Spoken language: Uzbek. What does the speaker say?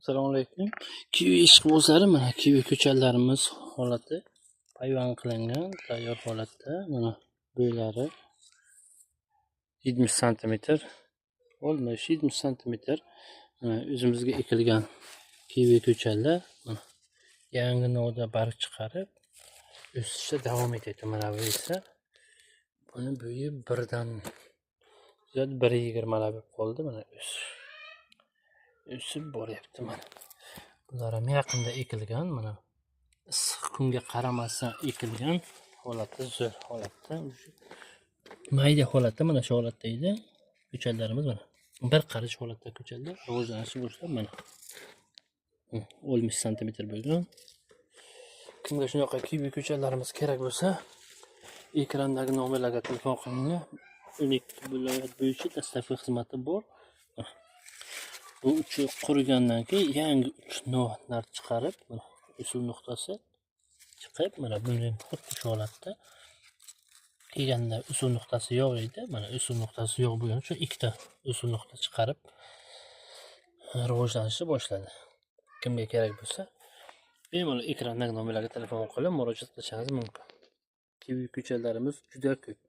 Assalomu alaykum. Kivi ishqibozlari, mana kivi ko'chatlarimiz holati payvand qilingan, tayyor holatda. Mana bo'ylari 70 sm, 70 sm. O'zimizga ekilgan kivi ko'chatlar mana yangi novda barg chiqarib o'sishda davom etyapti. Mana bu esa buni bo'yi birdan ziyod 1.20 bo'lib qoldi. Mana o'sib boryapti. Mana bular ham yaqinda ekilgan, mana issiq kunga qaramasdan ekilgan holatda, zo'r holatda, mayda holatda, mana shu holatda edi ko'chatlarimiz. Mana bir qarich holatda ko'chatlar rivojlanishni boshlab, mana 10 sm bo'lgan. Kimga shunaqa kivi ko'chatlarimiz kerak bo'lsa, ekrandagi nomerlarga telefon qiling. 12 viloyat bo'yicha dastlabki xizmati bor. Bu uchi qurigandan keyin yangi uch novlar chiqarib, mana usul nuqtasi chiqib, mana bunday xuddi shu holatda kelganda usul nuqtasi yo'q edi. Mana usul nuqtasi yo'q bo'lgani uchun ikkita usul nuqta chiqarib rivojlanishni boshladi. Kimga kerak bo'lsa, bemalol ekrandagi nomerlarga telefon qilib murojaat qilishingiz mumkin. Kivi ko'chatlarimiz juda ko'p.